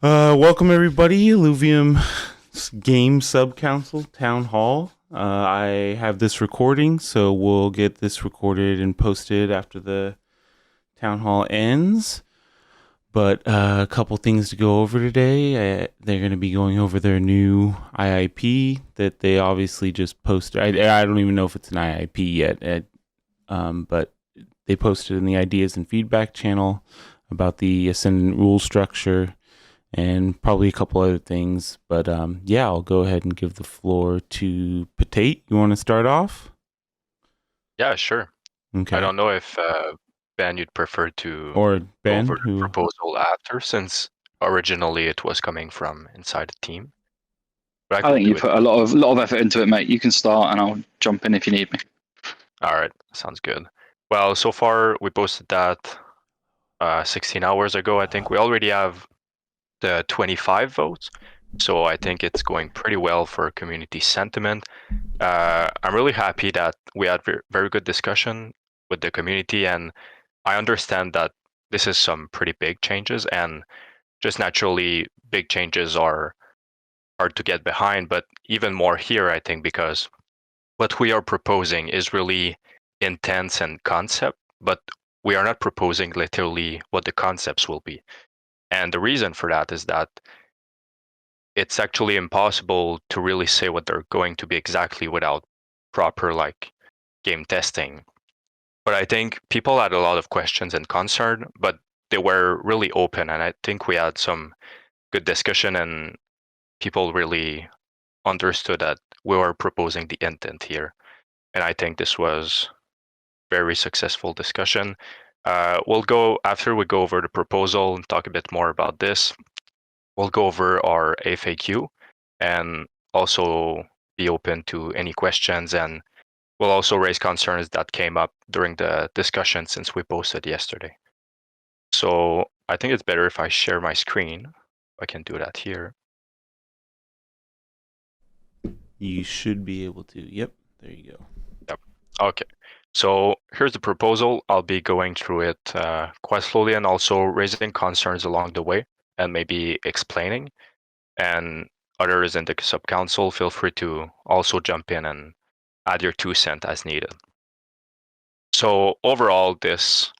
Welcome everybody, Illuvium Game Sub Council Town Hall. I have this recording, so we'll get this recorded and posted after the town hall ends. But a couple things to go over today. They're going to be going over their new IIP that they obviously just posted. I don't even know if it's an IIP yet, but they posted in the ideas and feedback channel about the Ascendant rule structure and probably a couple other things. But yeah, I'll go ahead and give the floor to Patate. You want to start off? Yeah, sure. I Okay. don't know if Ben, you'd prefer to Or go Ben, over the who? proposal after, since originally it was coming from inside the team. But I I can think do you it. put a lot of effort into it, mate. You can start, and I'll jump in if you need me. All right, sounds good. Well, so far we posted that 16 hours ago. I think we already have the 25 votes, so I think it's going pretty well for community sentiment. I'm really happy that we had very good discussion with the community, and I understand that this is some pretty big changes, and just naturally big changes are hard to get behind, but even more here, I think, because what we are proposing is really intense and concept, but we are not proposing literally what the concepts will be. And the reason for that is that it's actually impossible to really say what they're going to be exactly without proper game testing. But I think people had a lot of questions and concern, but they were really open, and I think we had some good discussion, and people really understood that we were proposing the intent here. And I think this was very successful discussion. We'll go after we go over the proposal and talk a bit more about this. We'll go over our FAQ and also be open to any questions, and we'll also raise concerns that came up during the discussion since we posted yesterday. So I think it's better if I share my screen. I can do that here. You should be able to. Yep, there you go. Yep. Okay. So here's the proposal. I'll be going through it quite slowly and also raising concerns along the way and maybe explaining. And others in the sub-council, feel free to also jump in and add your 2 cents as needed. So overall, this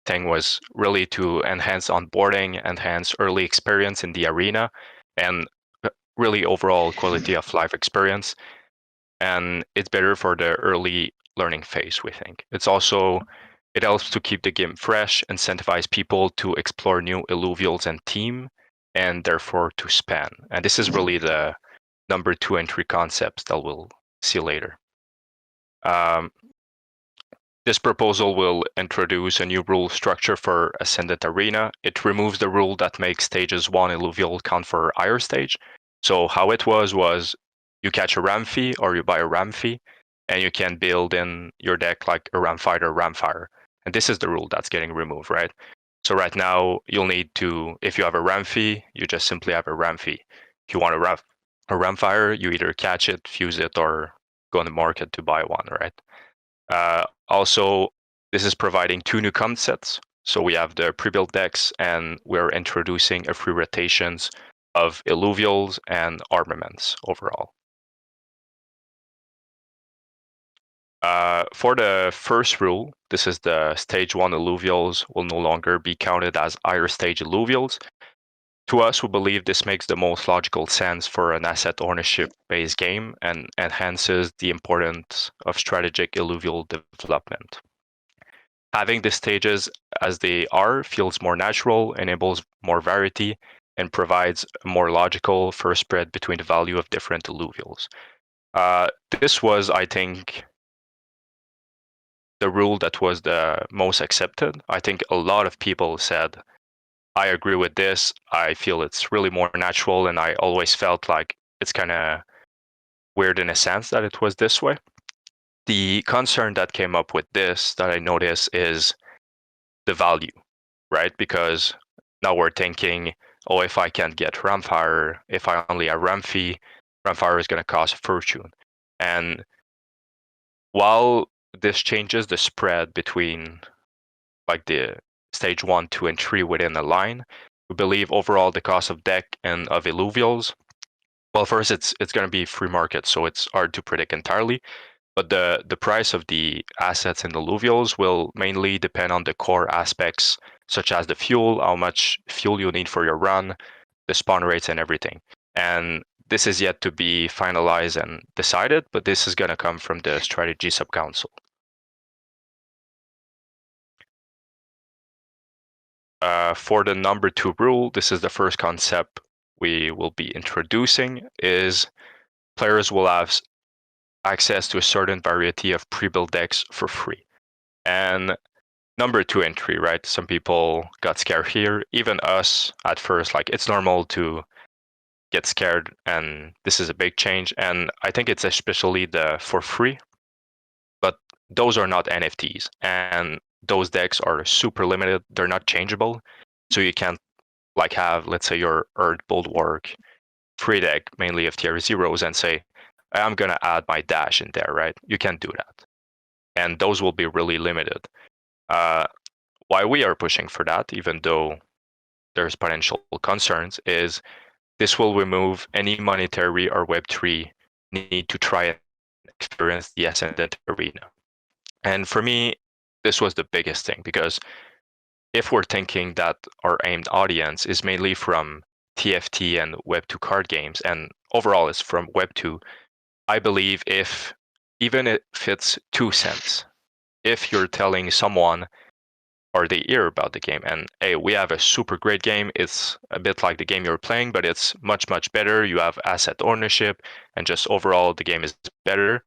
thing was really to enhance onboarding, enhance early experience in the arena, and really overall quality of life experience. And it's better for the early learning phase, we think. It helps to keep the game fresh, incentivize people to explore new Illuvials and team, and therefore to span. And this is really the number 2 and 3 concepts that we'll see later. This proposal will introduce a new rule structure for Ascendant Arena. It removes the rule that makes stages 1 Illuvial count for higher stage. So how it was you catch a ram fee or you buy a ram fee, and you can build in your deck like a ram fighter, ram fire. And this is the rule that's getting removed, right? So right now you'll need to, if you have a ram fee, you just simply have a ram fee. If you want a ram fire, you either catch it, fuse it, or go on the market to buy one, right? Also, this is providing 2 new concepts. So we have the pre-built decks, and we're introducing a free rotations of Illuvials and armaments overall. For the first rule, this is the stage 1 Illuvials will no longer be counted as higher stage Illuvials. To us, we believe this makes the most logical sense for an asset ownership-based game and enhances the importance of strategic Illuvial development. Having the stages as they are feels more natural, enables more variety, and provides a more logical first spread between the value of different Illuvials. This was, I think, the rule that was the most accepted. I think a lot of people said, I agree with this. I feel it's really more natural, and I always felt like it's kind of weird in a sense that it was this way. The concern that came up with this that I noticed is the value, right? Because now we're thinking, oh, if I can't get Ramfire, if I only have Ramfy, Ramfire is going to cost a fortune. And while this changes the spread between like the stage 1, 2, and 3 within a line, we believe overall the cost of deck and of Illuvials, well, first it's going to be free market, so it's hard to predict entirely. But the price of the assets in the Illuvials will mainly depend on the core aspects, such as the fuel, how much fuel you need for your run, the spawn rates, and everything. And this is yet to be finalized and decided, but this is going to come from the strategy subcouncil. For the number 2 rule, this is the first concept we will be introducing, is players will have access to a certain variety of pre-built decks for free. And number 2 entry, right? Some people got scared here. Even us at first, like it's normal to get scared, and this is a big change. And I think it's especially the for free, but those are not NFTs, and those decks are super limited. They're not changeable, so you can't like have, let's say, your Earth Bulwark free deck mainly of tier zeros and say, I'm gonna add my dash in there, right? You can't do that, and those will be really limited. Why we are pushing for that, even though there's potential concerns, is this will remove any monetary or Web3 need to try and experience the Ascendant Arena. And for me, this was the biggest thing, because if we're thinking that our aimed audience is mainly from TFT and Web2 card games, and overall is from Web2, I believe even if it's 2 cents, if you're telling someone or they hear about the game and, hey, we have a super great game, it's a bit like the game you're playing, but it's much, much better. You have asset ownership and just overall the game is better.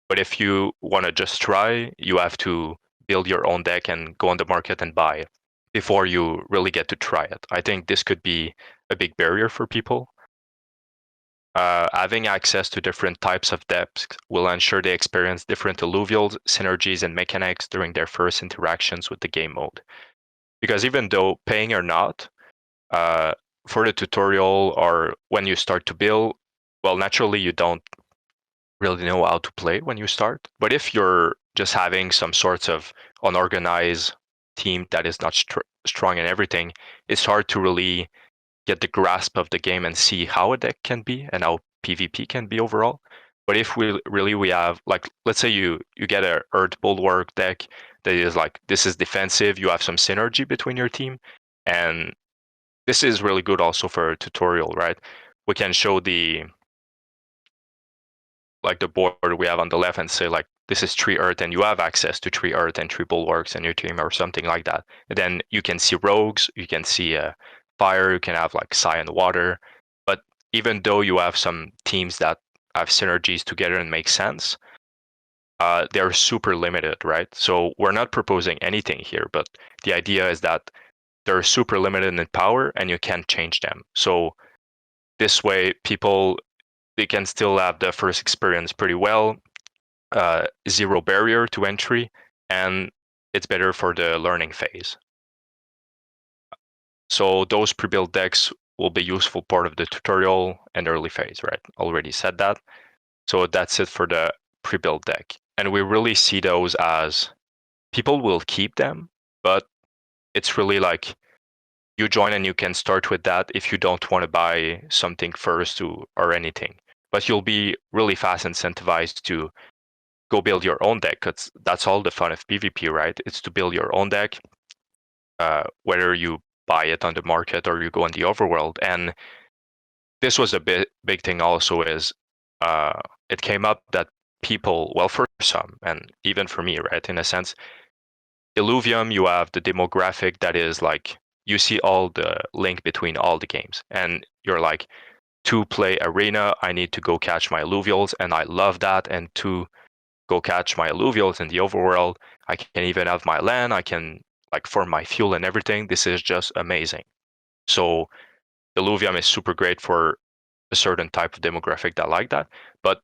But if you want to just try, you have to build your own deck and go on the market and buy it before you really get to try it. I think this could be a big barrier for people. Having access to different types of decks will ensure they experience different Illuvials, synergies, and mechanics during their first interactions with the game mode. Because even though paying or not, for the tutorial or when you start to build, well, naturally you don't really know how to play when you start. But if you're just having some sorts of unorganized team that is not strong in everything, it's hard to really get the grasp of the game and see how a deck can be and how PvP can be overall. But if we have, like, let's say you get a Earth Bulwark deck that is like, this is defensive, you have some synergy between your team, and this is really good also for a tutorial, right? We can show the board we have on the left and say, like, this is 3 Earth and you have access to 3 Earth and 3 Bulwarks in your team or something like that. And then you can see rogues, you can see fire, you can have like Sci and water. But even though you have some teams that have synergies together and make sense, they're super limited, right? So we're not proposing anything here, but the idea is that they're super limited in power and you can't change them. So this way, they can still have the first experience pretty well, zero barrier to entry, and it's better for the learning phase. So those pre-built decks will be useful part of the tutorial and early phase, right? Already said that. So that's it for the pre-built deck. And we really see those as people will keep them, but it's really like you join and you can start with that if you don't want to buy something first or anything. But you'll be really fast incentivized to go build your own deck, because that's all the fun of PvP, right? It's to build your own deck, whether you buy it on the market or you go in the overworld. And this was a big thing also, is it came up that people, well, for some, and even for me, right, in a sense, Illuvium, you have the demographic that is like, you see all the link between all the games, and you're like, to play arena, I need to go catch my Illuvials, and I love that. And to go catch my Illuvials in the overworld, I can even have my land, I can like form my fuel and everything. This is just amazing. So Illuvium is super great for a certain type of demographic that like that. But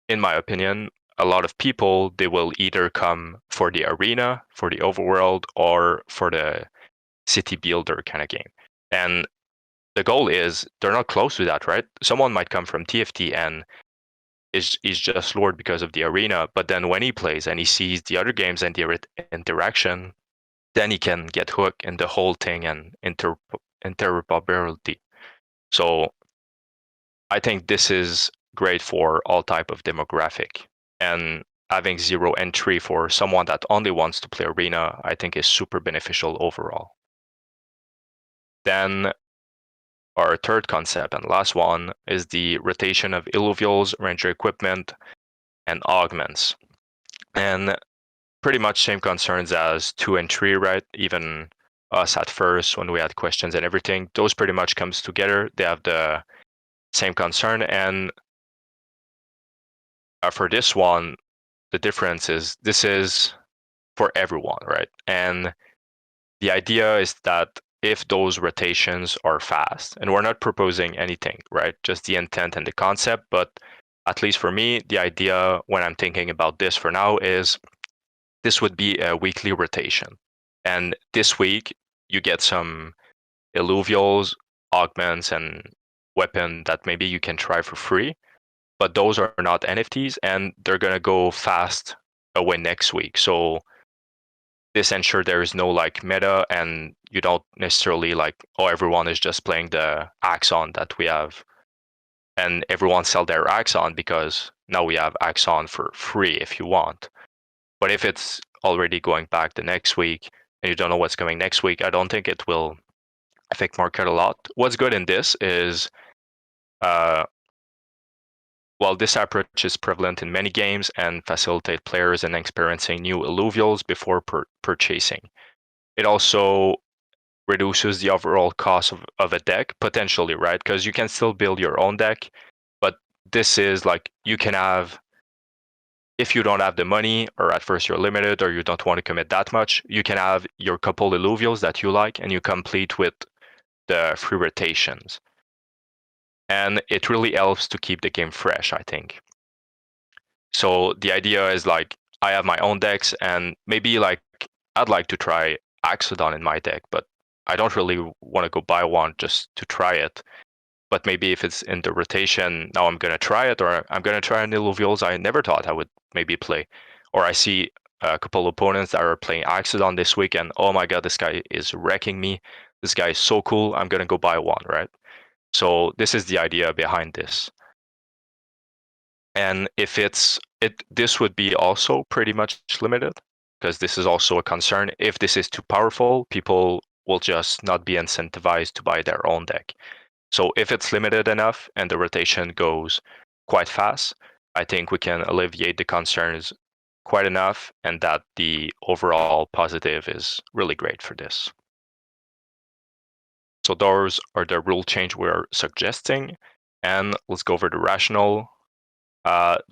in my opinion, a lot of people, they will either come for the arena, for the overworld, or for the city builder kind of game. And the goal is they're not close to that, right? Someone might come from TFT and is just lured because of the arena, but then when he plays and he sees the other games and the interaction, then he can get hooked in the whole thing and interoperability. So I think this is great for all type of demographic, and having zero entry for someone that only wants to play arena, I think is super beneficial overall. Then our third concept and last one is the rotation of Illuvials, ranger equipment, and augments. And pretty much same concerns as 2 and 3, right? Even us at first when we had questions and everything, those pretty much comes together. They have the same concern. And for this one, the difference is this is for everyone, right? And the idea is that if those rotations are fast, and we're not proposing anything, right? Just the intent and the concept. But at least for me, the idea when I'm thinking about this for now is this would be a weekly rotation. And this week, you get some Illuvials, augments, and weapon that maybe you can try for free. But those are not NFTs, and they're going to go fast away next week. So this ensures there is no like meta, and you don't necessarily like, oh, everyone is just playing the Axon that we have, and everyone sell their Axon because now we have Axon for free if you want. But if it's already going back the next week and you don't know what's coming next week, I don't think it will affect market a lot. What's good in this is, while this approach is prevalent in many games and facilitate players in experiencing new Illuvials before purchasing, it also reduces the overall cost of a deck potentially, right? Because you can still build your own deck, but this is like you can have, if you don't have the money or at first you're limited or you don't want to commit that much, you can have your couple Illuvials that you like and you complete with the free rotations. And it really helps to keep the game fresh, I think. So the idea is like, I have my own decks and maybe like I'd like to try Axodon in my deck, but I don't really want to go buy one just to try it. But maybe if it's in the rotation, now I'm going to try it, or I'm going to try an Illuvials I never thought I would maybe play. Or I see a couple opponents that are playing Axodon this week and, oh my God, this guy is wrecking me. This guy is so cool. I'm going to go buy one, right? So this is the idea behind this. And if this would be also pretty much limited, because this is also a concern. If this is too powerful, people will just not be incentivized to buy their own deck. So if it's limited enough and the rotation goes quite fast, I think we can alleviate the concerns quite enough, and that the overall positive is really great for this. So those are the rule change we're suggesting, and let's go over the rationale.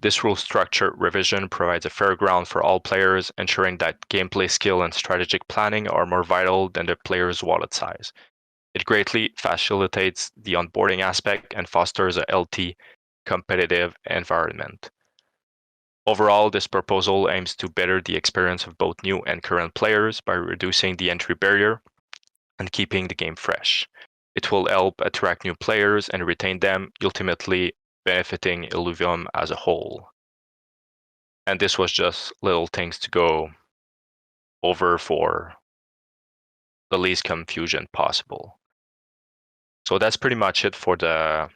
This rule structure revision provides a fair ground for all players, ensuring that gameplay skill and strategic planning are more vital than the player's wallet size. It greatly facilitates the onboarding aspect and fosters a healthy, competitive environment. Overall, this proposal aims to better the experience of both new and current players by reducing the entry barrier and keeping the game fresh. It will help attract new players and retain them, ultimately benefiting Illuvium as a whole. And this was just little things to go over for the least confusion possible. So that's pretty much it for the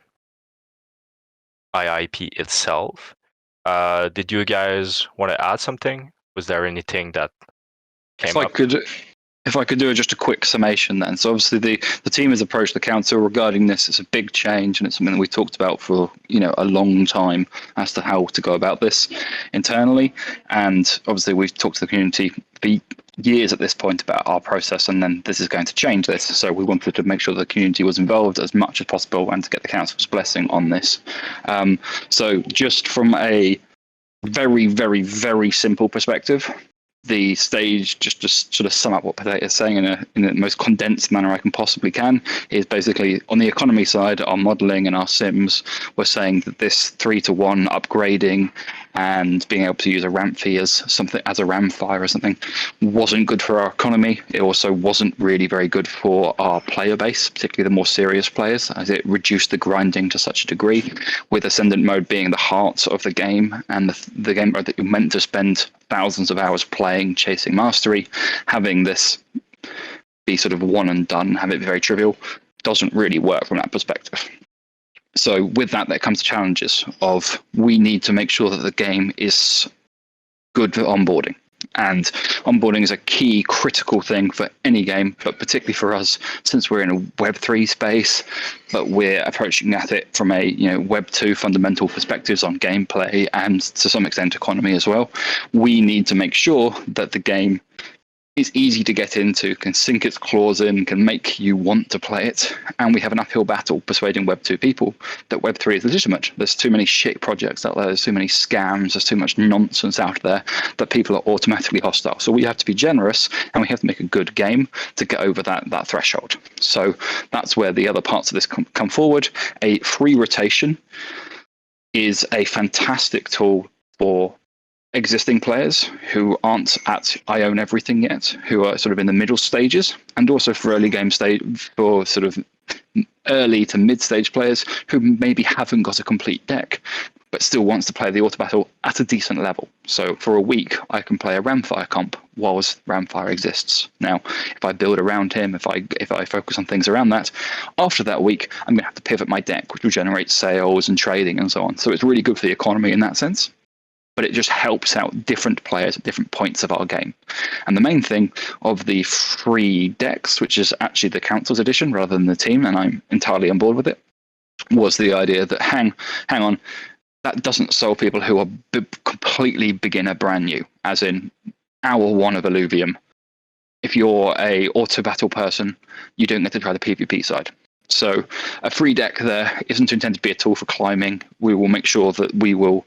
IIP itself. Did you guys want to add something? Was there anything that came up? If I could do just a quick summation then. So obviously the team has approached the council regarding this. It's a big change and it's something that we talked about for a long time as to how to go about this internally. And obviously we've talked to the community for years at this point about our process, and then this is going to change this. So we wanted to make sure the community was involved as much as possible and to get the council's blessing on this. So just from a very, very, very simple perspective, the stage, just to sort of sum up what Potato is saying in the most condensed manner I can possibly can, is basically on the economy side, our modeling and our sims were saying that this 3-to-1 upgrading and being able to use a ramp fee as a ram fire or something wasn't good for our economy. It also wasn't really very good for our player base, particularly the more serious players, as it reduced the grinding to such a degree, with Ascendant mode being the heart of the game and the game mode that you're meant to spend thousands of hours playing, chasing mastery. Having this be sort of one and done, have it very trivial, doesn't really work from that perspective. So with that, there comes challenges of we need to make sure that the game is good for onboarding. And onboarding is a key critical thing for any game, but particularly for us, since we're in a Web3 space, but we're approaching at it from a Web2 fundamental perspectives on gameplay and to some extent economy as well. We need to make sure that the game is easy to get into, can sink its claws in, can make you want to play it. And we have an uphill battle persuading Web2 people that Web3 is legitimate. There's too many shit projects out there, there's too many scams, there's too much nonsense out there that people are automatically hostile. So we have to be generous and we have to make a good game to get over that threshold. So that's where the other parts of this come forward. A free rotation is a fantastic tool for existing players who aren't at I own everything yet, who are sort of in the middle stages, and also for early game stage, for sort of early to mid stage players who maybe haven't got a complete deck but still wants to play the auto battle at a decent level. So for a week I can play a Ramfire comp whilst Ramfire exists. Now if I build around him, if I focus on things around that, after that week I'm going to have to pivot my deck, which will generate sales and trading and so on. So it's really good for the economy in that sense, but it just helps out different players at different points of our game. And the main thing of the free decks, which is actually the Council's edition rather than the team, and I'm entirely on board with it, was the idea that hang on, that doesn't solve people who are completely beginner brand new, as in hour one of Illuvium. If you're a auto battle person, you don't get to try the PvP side. So a free deck there isn't intended to be a tool for climbing. We will make sure that we will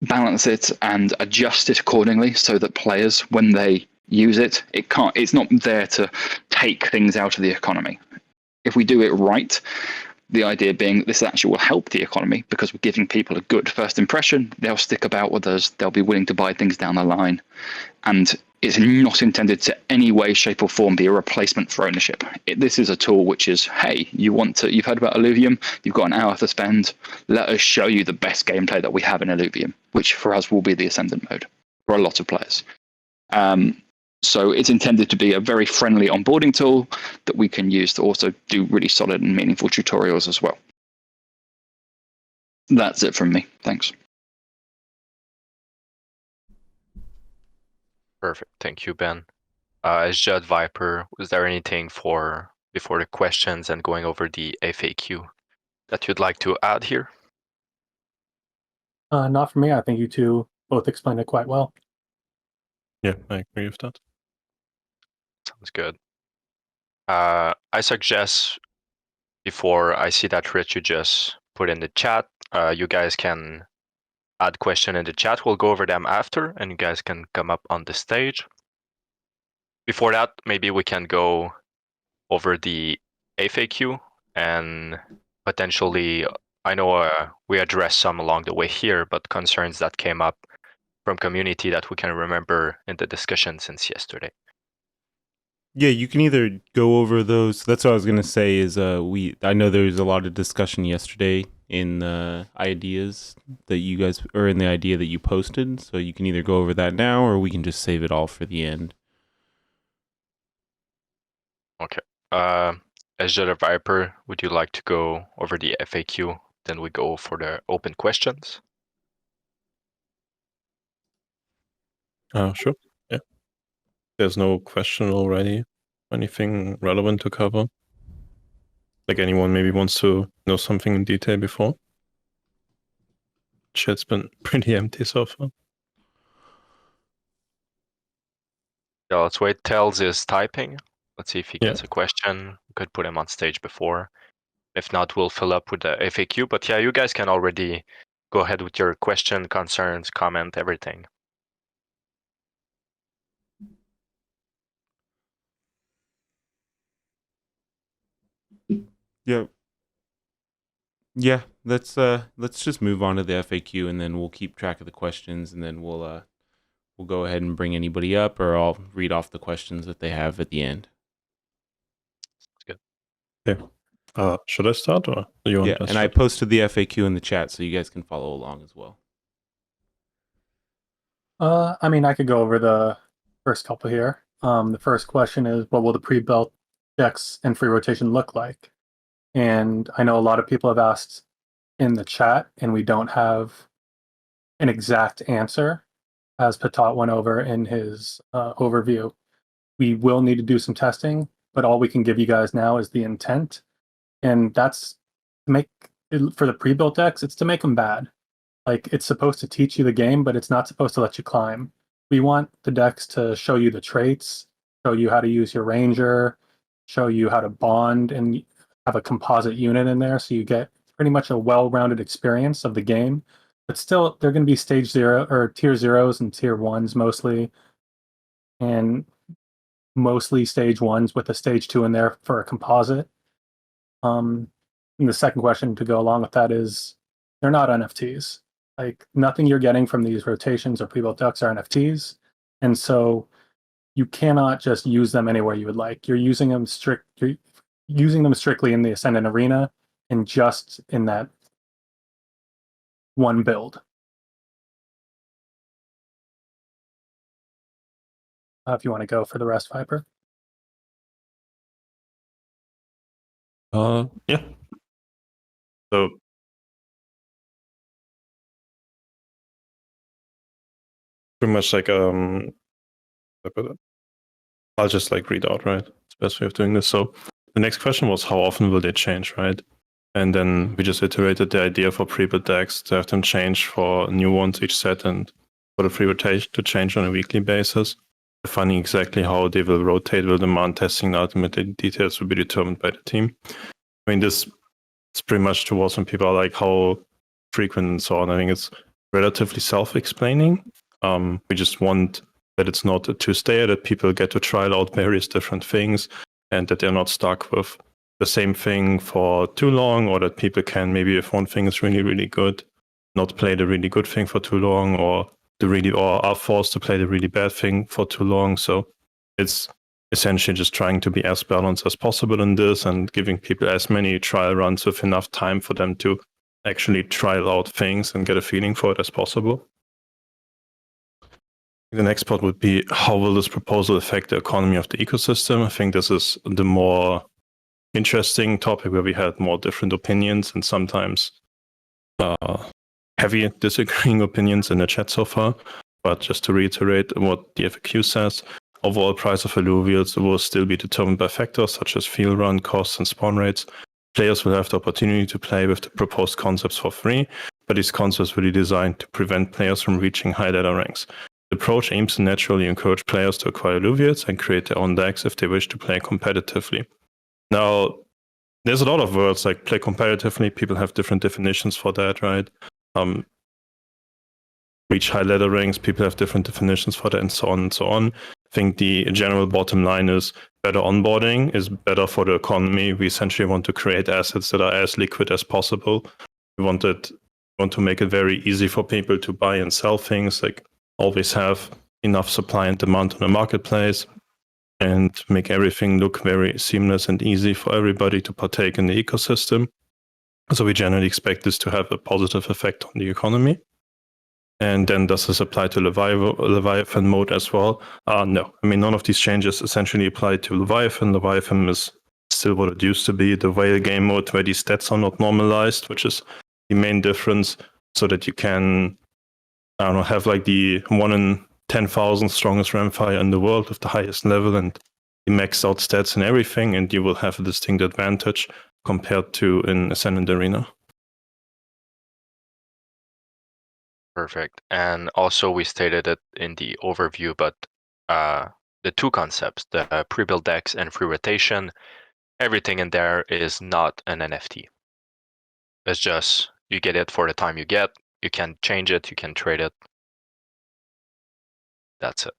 balance it and adjust it accordingly so that players, when they use it, it's not there to take things out of the economy. If we do it right, the idea being that this actually will help the economy because we're giving people a good first impression, they'll stick about with us, they'll be willing to buy things down the line, and it's not intended to any way, shape or form be a replacement for ownership. This is a tool which is, hey, you've heard about Illuvium, you've got an hour to spend, let us show you the best gameplay that we have in Illuvium, which for us will be the Ascendant mode for a lot of players. So it's intended to be a very friendly onboarding tool that we can use to also do really solid and meaningful tutorials as well. That's it from me. Thanks. Perfect. Thank you, Ben. As Judd Viper, was there anything before the questions and going over the FAQ that you'd like to add here? Not for me. I think you two both explained it quite well. Yeah, I agree with that. Sounds good. I suggest, before I see that Rich you just put in the chat, you guys can add question in the chat. We'll go over them after, and you guys can come up on the stage. Before that, maybe we can go over the FAQ and potentially, I know we addressed some along the way here, but concerns that came up from community that we can remember in the discussion since yesterday. Yeah, you can either go over those. That's what I was gonna say. Is I know there was a lot of discussion yesterday in the ideas that you guys, or in the idea that you posted. So you can either go over that now, or we can just save it all for the end. Okay. As Jedi Viper, would you like to go over the FAQ? Then we go for the open questions. Sure. Yeah. There's no question already. Anything relevant to cover? Like anyone maybe wants to know something in detail before? Chat's been pretty empty so far. Yeah, let's wait. Tells is typing. Let's see if he gets Yeah. a question. We could put him on stage before. If not, we'll fill up with the FAQ. But yeah, you guys can already go ahead with your question, concerns, comment, everything. Yeah. Let's just move on to the FAQ, and then we'll keep track of the questions, and then we'll go ahead and bring anybody up, or I'll read off the questions that they have at the end. That's good. Yeah. Should I start, or do you want? Yeah, and I posted the FAQ in the chat, so you guys can follow along as well. I mean, I could go over the first couple here. The first question is, what will the pre-built decks and free rotation look like? And I know a lot of people have asked in the chat, and we don't have an exact answer, as Patat went over in his overview. We will need to do some testing, but all we can give you guys now is the intent, and that's to make for the pre-built decks. It's to make them bad. Like, it's supposed to teach you the game, but it's not supposed to let you climb. We want the decks to show you the traits, show you how to use your ranger, show you how to bond, and have a composite unit in there, so you get pretty much a well-rounded experience of the game. But still, they're going to be stage 0 or tier 0s and tier 1s mostly, and mostly stage 1s with a stage 2 in there for a composite. And the second question to go along with that is, they're not NFTs. Like, nothing you're getting from these rotations or pre-built decks are NFTs, and so you cannot just use them anywhere you would like. You're using them strictly in the Ascendant Arena and just in that one build. If you want to go for the rest, Viper. Yeah. So pretty much like I'll just like read out, right? It's the best way of doing this. So the next question was, how often will they change, right? And then we just iterated the idea for pre-built decks to have them change for new ones each set, and for the free rotation to change on a weekly basis. Defining exactly how they will rotate will demand testing, and ultimately details will be determined by the team. I mean, this is pretty much towards when people are like, how frequent and so on. I think it's relatively self-explaining. We just want that it's not a two-stayer, that people get to try out various different things, and that they're not stuck with the same thing for too long, or that people can, maybe if one thing is really, really good, not play the really good thing for too long, or are forced to play the really bad thing for too long. So it's essentially just trying to be as balanced as possible in this, and giving people as many trial runs with enough time for them to actually trial out things and get a feeling for it as possible. The next part would be, how will this proposal affect the economy of the ecosystem? I think this is the more interesting topic, where we had more different opinions and sometimes heavy disagreeing opinions in the chat so far. But just to reiterate what the FAQ says, overall price of Illuvials will still be determined by factors such as field run, costs, and spawn rates. Players will have the opportunity to play with the proposed concepts for free, but these concepts will be designed to prevent players from reaching high ladder ranks. The approach aims to naturally encourage players to acquire Illuvials and create their own decks if they wish to play competitively. Now, there's a lot of words like play competitively. People have different definitions for that, right? Reach high ladder ranks, people have different definitions for that, and so on and so on. I think the general bottom line is, better onboarding is better for the economy. We essentially want to create assets that are as liquid as possible. We want to make it very easy for people to buy and sell things, like always have enough supply and demand on the marketplace, and make everything look very seamless and easy for everybody to partake in the ecosystem. So we generally expect this to have a positive effect on the economy. And then does this apply to Leviathan mode as well? No. I mean, none of these changes essentially apply to Leviathan. Leviathan is still what it used to be, the whale game mode, where these stats are not normalized, which is the main difference, so that you can, I don't know, have like the 1 in 10,000 strongest Ramfire in the world with the highest level and the maxed out stats and everything, and you will have a distinct advantage compared to in Ascendant Arena. Perfect. And also we stated it in the overview, but the two concepts, the pre-built decks and free rotation, everything in there is not an NFT. It's just, you get it for the time you get. You can change it, you can trade it. That's it.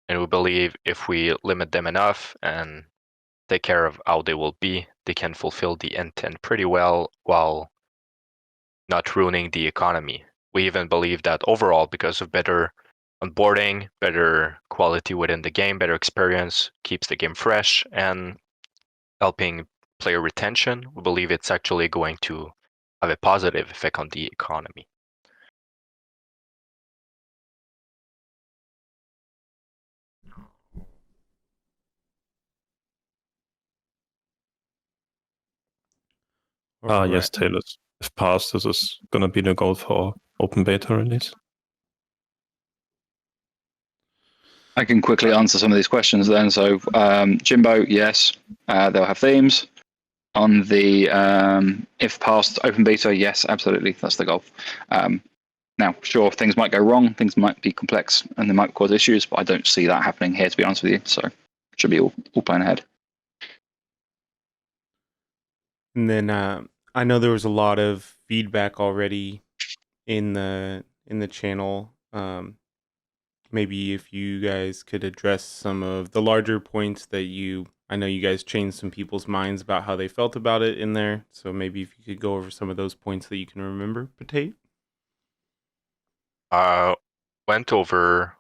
And we believe if we limit them enough and take care of how they will be, they can fulfill the intent pretty well while not ruining the economy. We even believe that overall, because of better onboarding, better quality within the game, better experience, keeps the game fresh and helping player retention, we believe it's actually going to have a positive effect on the economy. Yes, Taylor. If passed, this is going to be the goal for open beta release. I can quickly answer some of these questions then. So, Jimbo, yes, they'll have themes. On the if passed open beta, yes, absolutely, that's the goal. Now, sure, things might go wrong, things might be complex, and they might cause issues, but I don't see that happening here, to be honest with you. So, it should be all plan ahead. And then I know there was a lot of feedback already in the channel. Maybe if you guys could address some of the larger points that I know you guys changed some people's minds about how they felt about it in there. So maybe if you could go over some of those points that you can remember, Patate. Went over.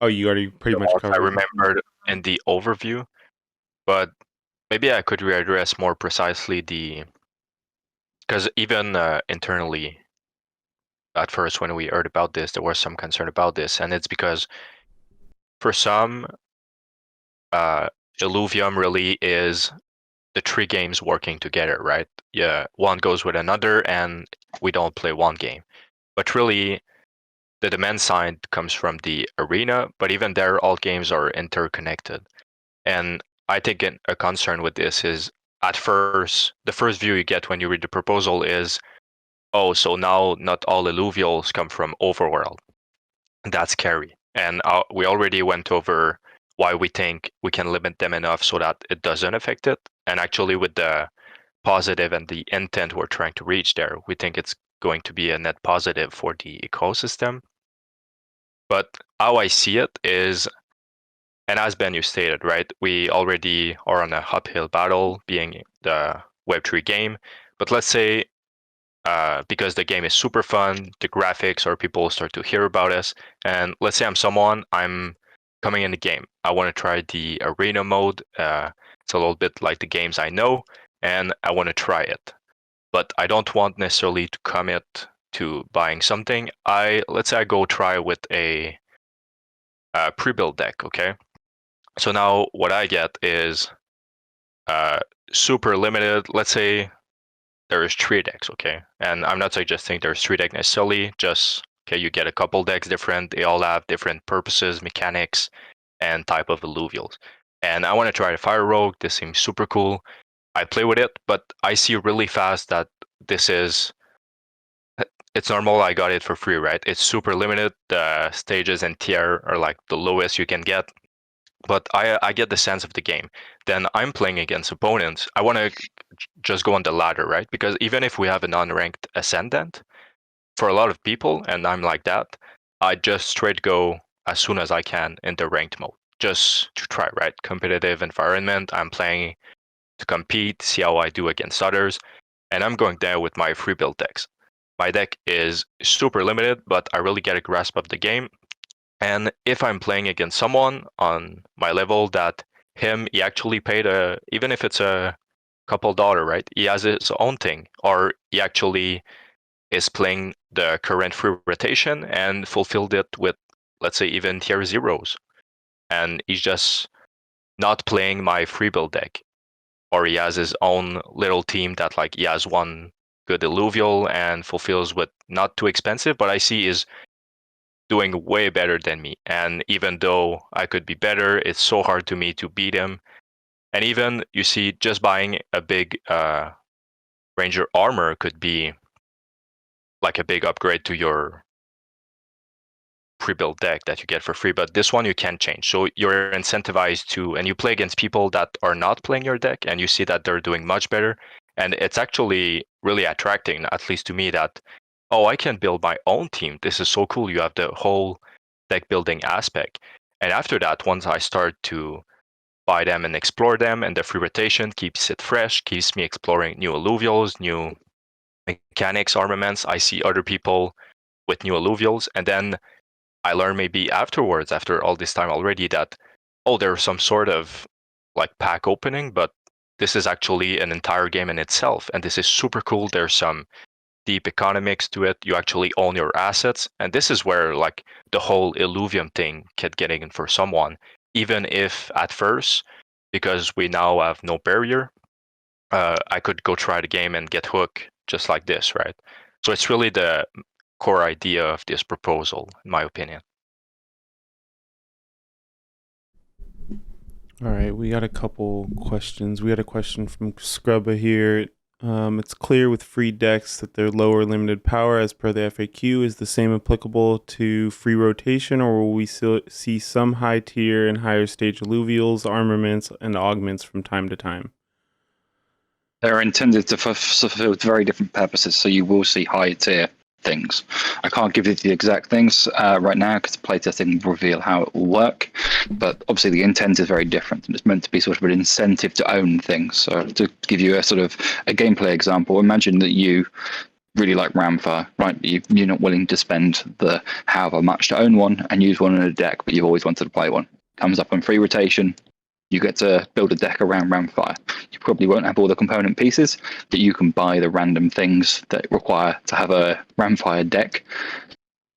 Oh, you already pretty much covered. I remembered in the overview, but maybe I could readdress more precisely because even internally, at first when we heard about this, there was some concern about this, and it's because for some, Illuvium really is the three games working together, right? Yeah, one goes with another, and we don't play one game. But really, the demand side comes from the arena, but even there, all games are interconnected. And I think a concern with this is at first, the first view you get when you read the proposal is, oh, so now not all Illuvials come from Overworld. That's scary. And we already went over why we think we can limit them enough so that it doesn't affect it. And actually, with the positive and the intent we're trying to reach there, we think it's going to be a net positive for the ecosystem. But how I see it is, and as Ben, you stated, right, we already are on a uphill battle being the Web3 game. But let's say because the game is super fun, the graphics, or people start to hear about us. And let's say I'm coming in the game. I want to try the arena mode. It's a little bit like the games I know, and I want to try it. But I don't want necessarily to commit to buying something. Let's say I go try with a pre-built deck, okay? So now what I get is super limited. Let's say there's 3 decks, okay? And I'm not suggesting there's 3 decks necessarily, just, okay, you get a couple decks different, they all have different purposes, mechanics, and type of Illuvials. And I want to try the Fire Rogue, this seems super cool. I play with it, but I see really fast that it's normal, I got it for free, right? It's super limited, the stages and tier are like the lowest you can get. But I get the sense of the game. Then I'm playing against opponents. I want to just go on the ladder, right? Because even if we have an unranked ascendant, for a lot of people, and I'm like that, I just straight go as soon as I can in the ranked mode, just to try, right? Competitive environment. I'm playing to compete, see how I do against others, and I'm going there with my free build decks. My deck is super limited, but I really get a grasp of the game. And if I'm playing against someone on my level that he actually paid even if it's a couple dollar, right? He has his own thing, or he actually is playing the current free rotation and fulfilled it with, let's say, even tier zeros. And he's just not playing my free build deck. Or he has his own little team that like he has one good Illuvial and fulfills with not too expensive, but I see is doing way better than me. And even though I could be better, it's so hard to me to beat him. And even you see, just buying a big Ranger armor could be like a big upgrade to your pre-built deck that you get for free. But this one you can't change. So you're incentivized to, and you play against people that are not playing your deck, and you see that they're doing much better. And it's actually really attracting, at least to me, that, oh, I can build my own team. This is so cool. You have the whole deck building aspect. And after that, once I start to buy them and explore them, and the free rotation keeps it fresh, keeps me exploring new Illuvials, new mechanics, armaments. I see other people with new Illuvials, and then I learn maybe afterwards, after all this time already, that, oh, there's some sort of like pack opening, but this is actually an entire game in itself, and this is super cool. There's some deep economics to it. You actually own your assets, and this is where like the whole Illuvium thing kept getting in for someone, even if at first, because we now have no barrier, I could go try the game and get hooked just like this, right? So it's really the core idea of this proposal, in my opinion. All right, we got a couple questions. We had a question from Scrubba here. It's clear with free decks that their lower limited power, as per the FAQ, is the same applicable to free rotation, or will we still see some high tier and higher stage Illuvials, armaments, and augments from time to time? They're intended to fulfill very different purposes, so you will see high tier things. I can't give you the exact things right now because playtesting will reveal how it will work, but obviously the intent is very different, and it's meant to be sort of an incentive to own things. So to give you a sort of a gameplay example, imagine that you really like Ramfire, right? You're not willing to spend the however much to own one and use one in a deck, but you've always wanted to play one. Comes up on free rotation, you get to build a deck around Ramfire. You probably won't have all the component pieces, but you can buy the random things that require to have a Ramfire deck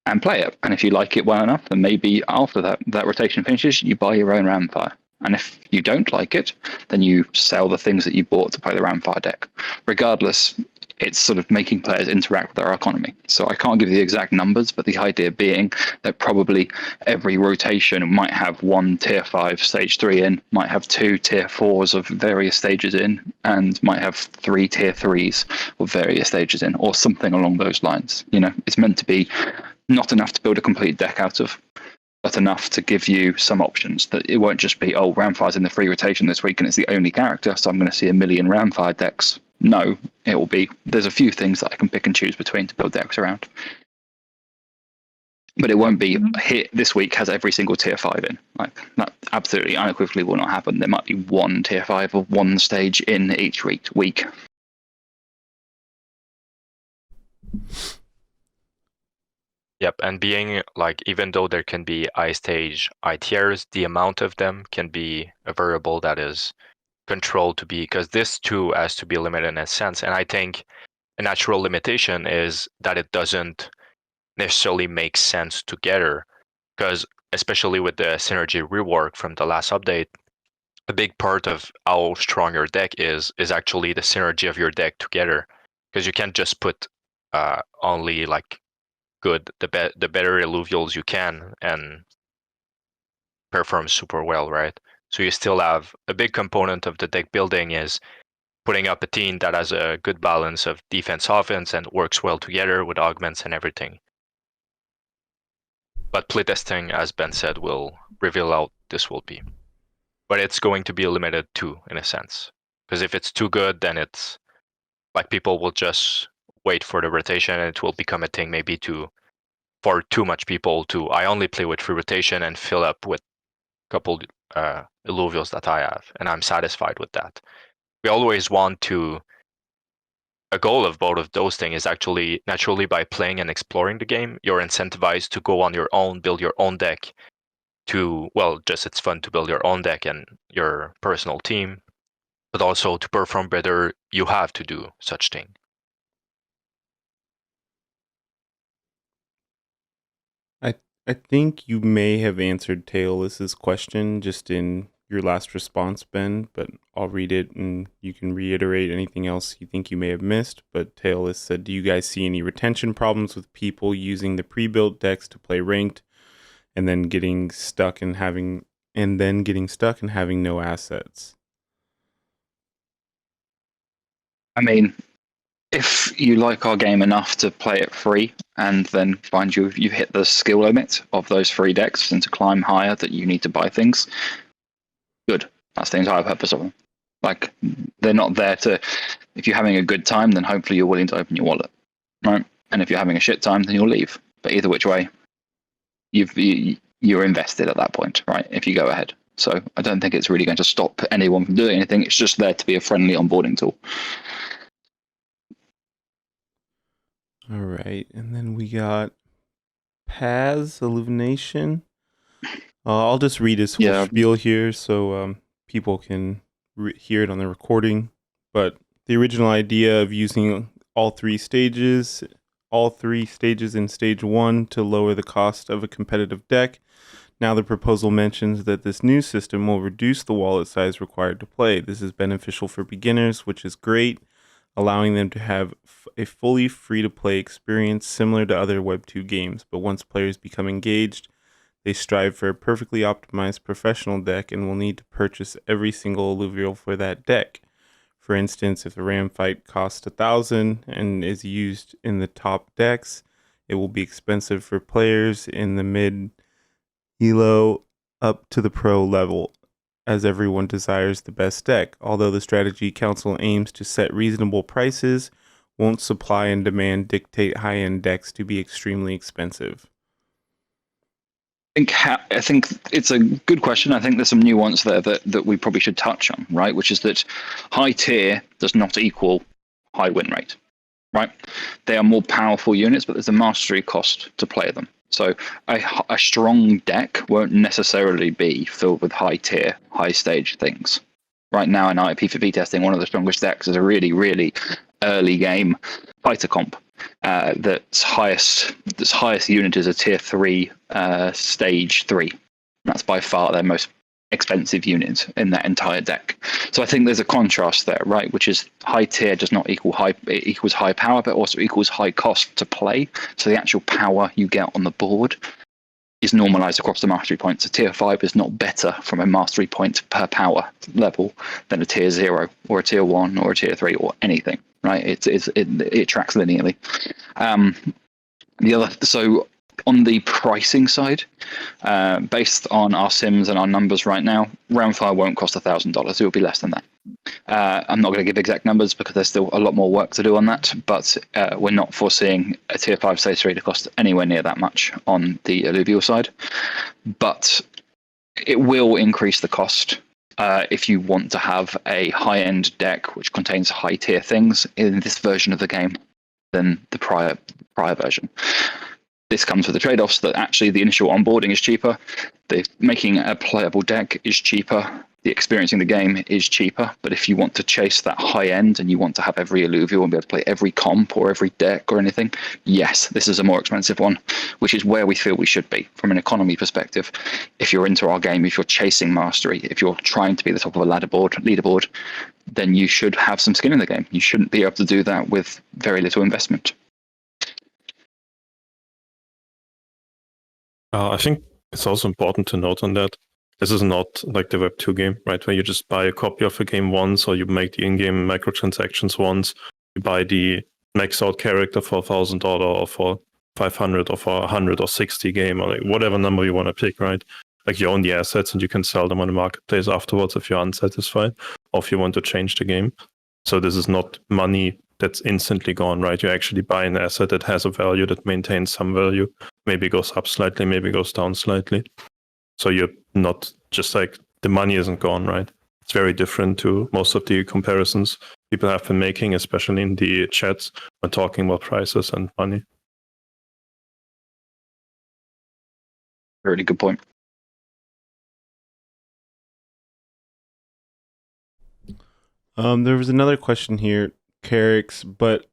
and play it. And if you like it well enough, then maybe after that rotation finishes, you buy your own Ramfire. And if you don't like it, then you sell the things that you bought to play the Ramfire deck. Regardless, it's sort of making players interact with our economy. So I can't give you the exact numbers, but the idea being that probably every rotation might have one tier 5 stage 3 in, might have 2 tier 4s of various stages in, and might have 3 tier 3s of various stages in, or something along those lines. You know, it's meant to be not enough to build a complete deck out of, but enough to give you some options. That it won't just be, oh, Ramfire's in the free rotation this week and it's the only character, so I'm going to see a million Ramfire decks. No, it will be, there's a few things that I can pick and choose between to build decks around. But it won't be, hit this week has every single tier 5 in. Like, that absolutely unequivocally will not happen. There might be one tier 5 of one stage in each week. Yep, and being like, even though there can be I stage, I tiers, the amount of them can be a variable that is controlled to be, because this too has to be limited in a sense. And I think a natural limitation is that it doesn't necessarily make sense together, because especially with the synergy rework from the last update, a big part of how strong your deck is actually the synergy of your deck together, because you can't just put only like the better Illuvials you can and perform super well, right? So you still have a big component of the deck building is putting up a team that has a good balance of defense, offense, and works well together with augments and everything. But playtesting, as Ben said, will reveal how this will be. But it's going to be limited too, in a sense. Because if it's too good, then it's like people will just wait for the rotation and it will become a thing maybe for too much people to, I only play with free rotation and fill up with a couple Illuvials that I have, and I'm satisfied with that. We always want to, a goal of both of those things is actually naturally by playing and exploring the game, you're incentivized to go on your own, build your own deck to, well, just it's fun to build your own deck and your personal team, but also to perform better, you have to do such thing. I think you may have answered Taylor's question just in your last response, Ben, but I'll read it and you can reiterate anything else you think you may have missed. But Taylor said, do you guys see any retention problems with people using the pre-built decks to play ranked and then getting stuck and having no assets? I mean, if you like our game enough to play it free and then find you've hit the skill limit of those free decks and to climb higher that you need to buy things, good. That's the entire purpose of them. Like, they're not there to, if you're having a good time, then hopefully you're willing to open your wallet, right? And if you're having a shit time, then you'll leave. But either which way, you're invested at that point, right? If you go ahead. So I don't think it's really going to stop anyone from doing anything. It's just there to be a friendly onboarding tool. All right, and then we got Paz Illumination. I'll just read his whole spiel here so people can hear it on the recording. But the original idea of using all three stages in stage 1 to lower the cost of a competitive deck Now the proposal mentions that this new system will reduce the wallet size required to play. This is beneficial for beginners, which is great, allowing them to have a fully free-to-play experience similar to other Web2 games. But once players become engaged, they strive for a perfectly optimized professional deck and will need to purchase every single Illuvial for that deck. For instance, if the Ram fight costs 1,000 and is used in the top decks, it will be expensive for players in the mid Elo up to the pro level, as everyone desires the best deck. Although the Strategy Council aims to set reasonable prices, won't supply and demand dictate high-end decks to be extremely expensive? I think it's a good question. I think there's some nuance there that we probably should touch on, right? Which is that high tier does not equal high win rate, right? They are more powerful units, but there's a mastery cost to play them. So a strong deck won't necessarily be filled with high tier, high stage things. Right now in PvP testing, one of the strongest decks is a really, really early game fighter comp. That's highest unit is a tier 3 stage 3. That's by far their most expensive unit in that entire deck. So I think there's a contrast there, right? Which is high tier does not equal high, it equals high power, but also equals high cost to play. So the actual power you get on the board is normalized across the mastery points. A tier 5 is not better from a mastery point per power level than a tier 0 or a tier 1 or a tier 3 or anything, right? It tracks linearly. So on the pricing side, based on our sims and our numbers right now, Ramfire won't cost $1,000. It will be less than that. I'm not going to give exact numbers because there's still a lot more work to do on that, but we're not foreseeing a tier 5 stage 3 to cost anywhere near that much on the Illuvial side. But it will increase the cost if you want to have a high-end deck which contains high-tier things in this version of the game than the prior version. This comes with the trade-offs that actually the initial onboarding is cheaper, making a playable deck is cheaper, the experiencing the game is cheaper, but if you want to chase that high end and you want to have every Illuvial and be able to play every comp or every deck or anything, yes, this is a more expensive one, which is where we feel we should be from an economy perspective. If you're into our game, if you're chasing mastery, if you're trying to be the top of a leaderboard, then you should have some skin in the game. You shouldn't be able to do that with very little investment. I think it's also important to note on that this is not like the Web2 game, right? Where you just buy a copy of a game once, or you make the in-game microtransactions once, you buy the maxed out character for $1,000 or for 500 or for 100 or 60 game, or like whatever number you want to pick, right? Like you own the assets and you can sell them on the marketplace afterwards if you're unsatisfied or if you want to change the game. So this is not money that's instantly gone, right? You actually buy an asset that has a value, that maintains some value, maybe goes up slightly, maybe goes down slightly. So you're not just like the money isn't gone, right? It's very different to most of the comparisons people have been making, especially in the chats when talking about prices and money. Really good point. There was another question here, Carix, but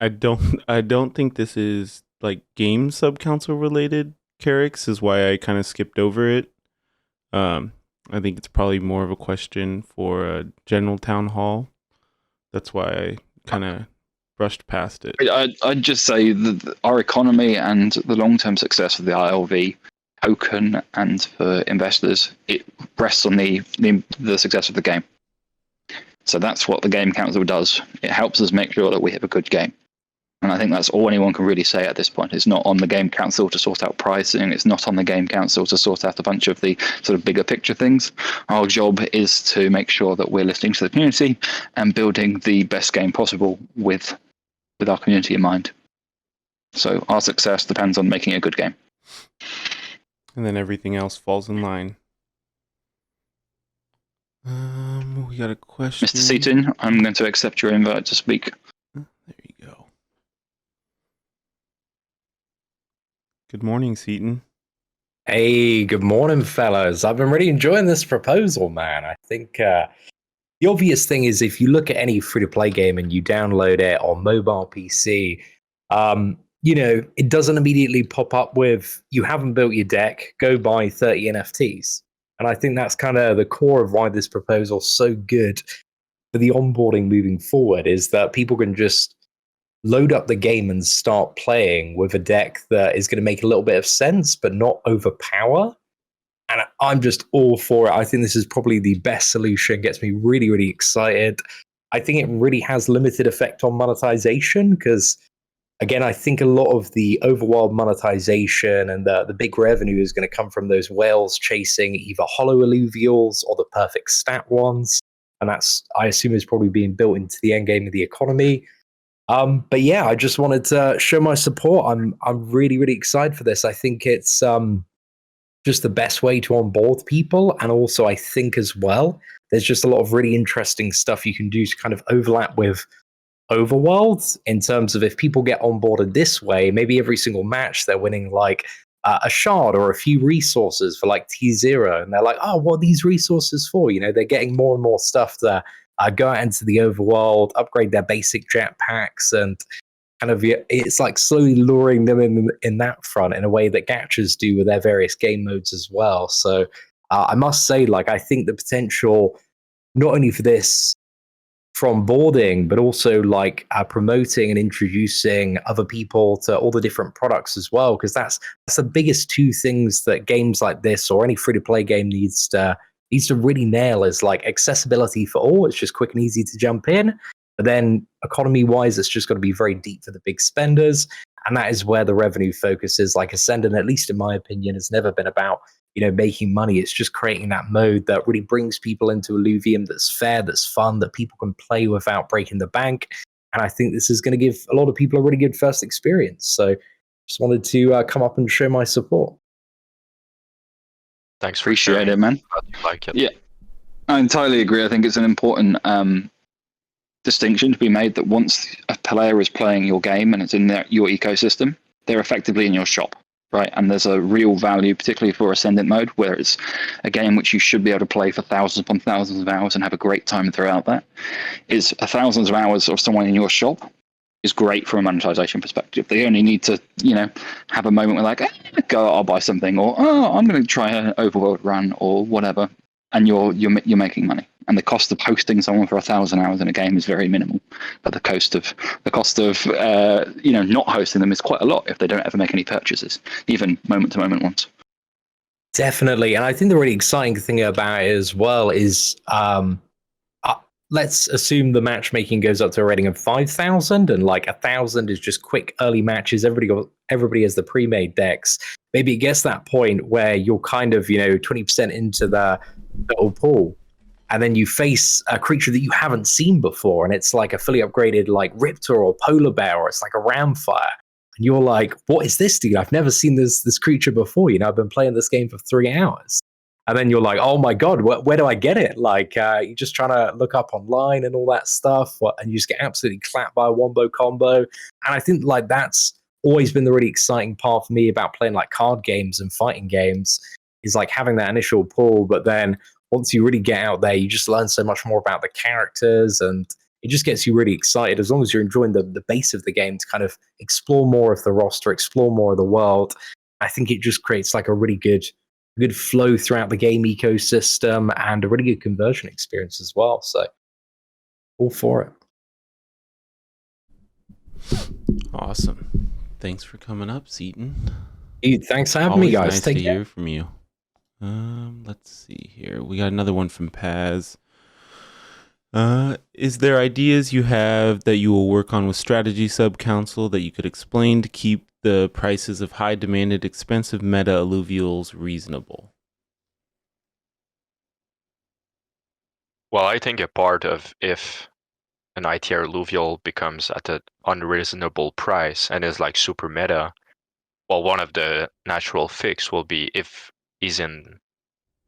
I don't think this is like game sub-council related. Carix is why I kind of skipped over it. I think it's probably more of a question for a general town hall. That's why I kind of brushed past it. I'd just say that our economy and the long-term success of the ILV token and for investors, it rests on the success of the game. So that's what the Game Council does. It helps us make sure that we have a good game. And I think that's all anyone can really say at this point. It's not on the Game Council to sort out pricing. It's not on the Game Council to sort out a bunch of the sort of bigger picture things. Our job is to make sure that we're listening to the community and building the best game possible with our community in mind. So our success depends on making a good game. And then everything else falls in line. We got a question. Mr. Seaton, I'm going to accept your invite to speak. There you go. Good morning, Seaton. Hey, good morning, fellas. I've been really enjoying this proposal, man. I think the obvious thing is if you look at any free-to-play game and you download it on mobile PC, it doesn't immediately pop up with, you haven't built your deck, go buy 30 NFTs. And I think that's kind of the core of why this proposal is so good for the onboarding moving forward, is that people can just load up the game and start playing with a deck that is going to make a little bit of sense, but not overpower. And I'm just all for it. I think this is probably the best solution. Gets me really, really excited. I think it really has limited effect on monetization because, again, I think a lot of the overworld monetization and the big revenue is going to come from those whales chasing either hollow Illuvials or the perfect stat ones. And that's, I assume, is probably being built into the end game of the economy. But yeah, I just wanted to show my support. I'm really, really excited for this. I think it's just the best way to onboard people. And also, I think as well, there's just a lot of really interesting stuff you can do to kind of overlap with Overworld in terms of if people get onboarded this way, maybe every single match they're winning like a shard or a few resources for like T0. And they're like, oh, what are these resources for? They're getting more and more stuff to go out into the overworld, upgrade their basic jetpacks, and kind of it's like slowly luring them in that front in a way that gachas do with their various game modes as well. So I must say, like, I think the potential not only for this from boarding, but also like promoting and introducing other people to all the different products as well, because that's the biggest two things that games like this or any free-to-play game needs to really nail, is like accessibility for all. It's just quick and easy to jump in, but then economy-wise, it's just got to be very deep for the big spenders, and that is where the revenue focus is. Like Ascendant, at least in my opinion, has never been about making money. It's just creating that mode that really brings people into Illuvium that's fair, that's fun, that people can play without breaking the bank. And I think this is going to give a lot of people a really good first experience. So just wanted to come up and show my support. Thanks for Appreciate sharing. it, man. Glad you like it. Yeah, I entirely agree. I think it's an important distinction to be made that once a player is playing your game and it's in your ecosystem, they're effectively in your shop. Right, and there's a real value, particularly for Ascendant mode, where it's a game which you should be able to play for thousands upon thousands of hours and have a great time throughout that. Is thousands of hours of someone in your shop is great from a monetization perspective. They only need to, have a moment where like, I'll buy something, or I'm going to try an overworld run or whatever, and you're making money. And the cost of hosting someone for 1,000 hours in a game is very minimal, but the cost of not hosting them is quite a lot if they don't ever make any purchases, even moment to moment ones. Definitely, and I think the really exciting thing about it as well is, let's assume the matchmaking goes up to a rating of 5,000, and like 1,000 is just quick early matches. Everybody has the pre-made decks. Maybe it gets that point where you're kind of 20% into the little pool, and then you face a creature that you haven't seen before, and it's like a fully upgraded like Riptor or Polar Bear, or it's like a Ramfire, and you're like, what is this, dude? I've never seen this creature before. I've been playing this game for 3 hours. And then you're like, oh my God, where do I get it? Like, you're just trying to look up online and all that stuff, and you just get absolutely clapped by a wombo combo. And I think like that's always been the really exciting part for me about playing like card games and fighting games, is like having that initial pull, but then once you really get out there, you just learn so much more about the characters, and it just gets you really excited as long as you're enjoying the base of the game to kind of explore more of the roster, explore more of the world. I think it just creates like a really good flow throughout the game ecosystem and a really good conversion experience as well. So all for it. Awesome. Thanks for coming up, Seaton. Dude, thanks for having Always me, guys. Nice Take to care. hear from you. Let's see here. We got another one from Paz. Is there ideas you have that you will work on with Strategy Sub-Council that you could explain to keep the prices of high demanded expensive meta Illuvials reasonable? Well, I think a part of if an ITR Illuvial becomes at an unreasonable price and is like super meta, well, one of the natural fix will be if he's in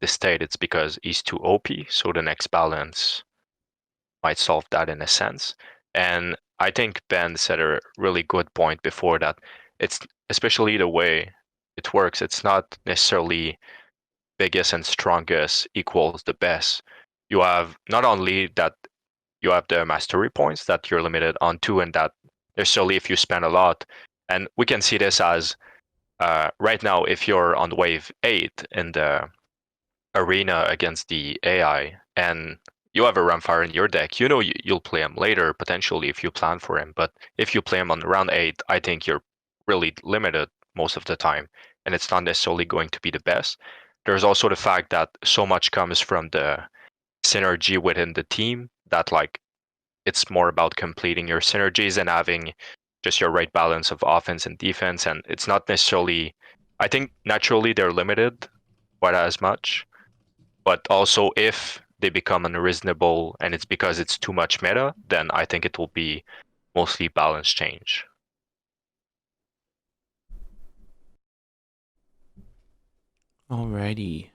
the state, it's because he's too OP, so the next balance might solve that in a sense. And I think Ben said a really good point before that it's, especially the way it works, it's not necessarily biggest and strongest equals the best. You have not only that you have the mastery points that you're limited on to, and that necessarily if you spend a lot, And we can see this as right now, if you're on wave 8 in the arena against the AI and you have a Ramfire in your deck, you know you'll play him later, potentially, if you plan for him. But if you play him on round 8, I think you're really limited most of the time, and it's not necessarily going to be the best. There's also the fact that so much comes from the synergy within the team that, like, it's more about completing your synergies and having just your right balance of offense and defense. And it's not necessarily, I think naturally they're limited quite as much, but also if they become unreasonable and it's because it's too much meta, then I think it will be mostly balance change. Alrighty.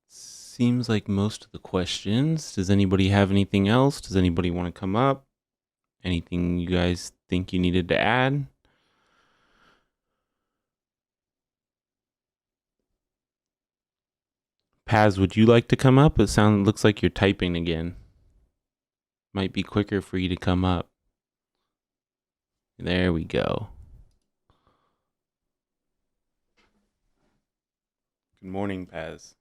Seems like most of the questions. Does anybody have anything else? Does anybody want to come up? Anything you guys think you needed to add? Paz, would you like to come up? Looks like you're typing again. Might be quicker for you to come up. There we go. Good morning, Paz.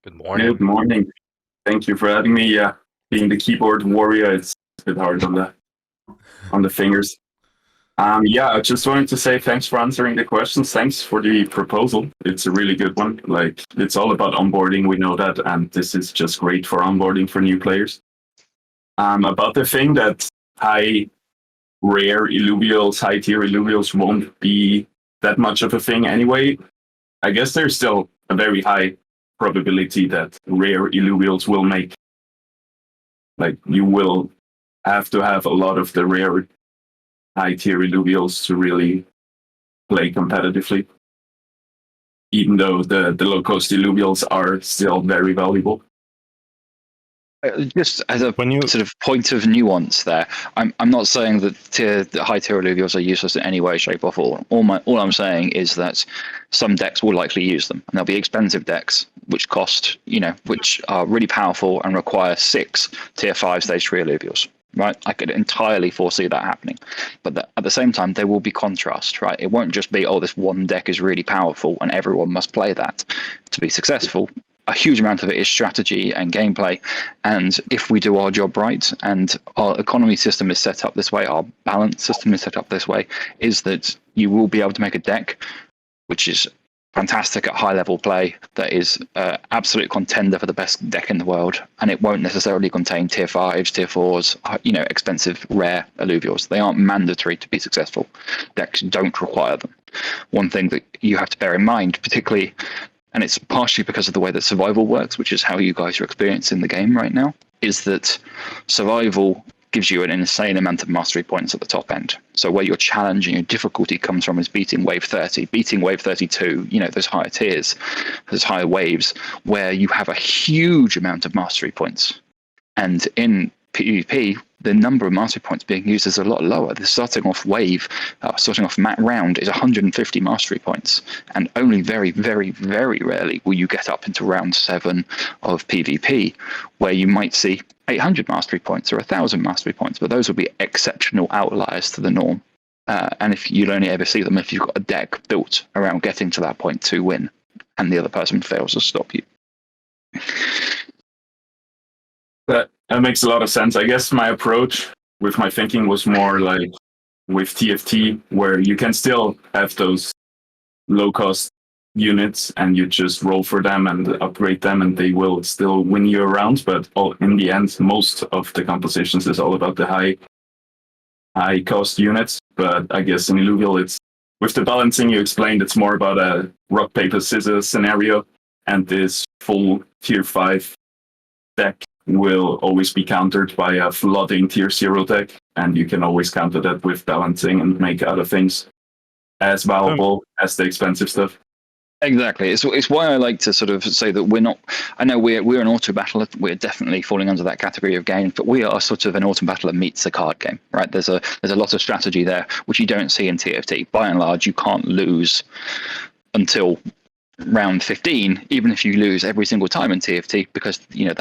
Good morning. Good morning. Thank you for having me. Yeah, being the keyboard warrior, it's a bit hard on the fingers. Yeah, I just wanted to say thanks for answering the questions. Thanks for the proposal. It's a really good one. Like, it's all about onboarding. We know that, and this is just great for onboarding for new players. About the thing that high rare Illuvials, high tier Illuvials won't be that much of a thing anyway. I guess there's still a very high probability that rare Illuvials will make. Like, you will have to have a lot of the rare high tier Illuvials to really play competitively, even though the low cost Illuvials are still very valuable. Just as a When you sort of point of nuance there, I'm not saying that the high tier Illuvials are useless in any way, shape, or form. All I'm saying is that some decks will likely use them, and there'll be expensive decks which cost, which are really powerful and require 6 tier 5 stage 3 Illuvials. Right, I could entirely foresee that happening, but at the same time, there will be contrast. Right, it won't just be, oh, this one deck is really powerful and everyone must play that to be successful. A huge amount of it is strategy and gameplay. And if we do our job right, and our economy system is set up this way, our balance system is set up this way, is that you will be able to make a deck which is fantastic at high level play, that is absolute contender for the best deck in the world. And it won't necessarily contain tier 5s, tier 4s, expensive, rare Illuvials. They aren't mandatory to be successful. Decks don't require them. One thing that you have to bear in mind, particularly, and it's partially because of the way that survival works, which is how you guys are experiencing the game right now, is that survival gives you an insane amount of mastery points at the top end. So where your challenge and your difficulty comes from is beating wave 30, beating wave 32, those higher tiers, those higher waves, where you have a huge amount of mastery points. And in PvP, the number of mastery points being used is a lot lower. The starting off round is 150 mastery points, and only very, very, very rarely will you get up into round 7 of PvP, where you might see 800 mastery points or 1,000 mastery points, but those will be exceptional outliers to the norm. And if you'll only ever see them if you've got a deck built around getting to that point to win, and the other person fails to stop you. That makes a lot of sense. I guess my approach with my thinking was more like with TFT, where you can still have those low-cost units and you just roll for them and upgrade them and they will still win you around. But in the end, most of the compositions is all about the high-cost units. But I guess in Illuvial, it's with the balancing you explained, it's more about a rock, paper, scissors scenario. And this full tier 5 deck will always be countered by a flooding tier 0 deck, and you can always counter that with balancing and make other things as valuable as the expensive stuff. Exactly. It's why I like to sort of say that we're not. I know we're an auto battler. We're definitely falling under that category of game, but we are sort of an auto battler meets a card game, right? There's a lot of strategy there, which you don't see in TFT. By and large, you can't lose until round 15, even if you lose every single time in TFT, because the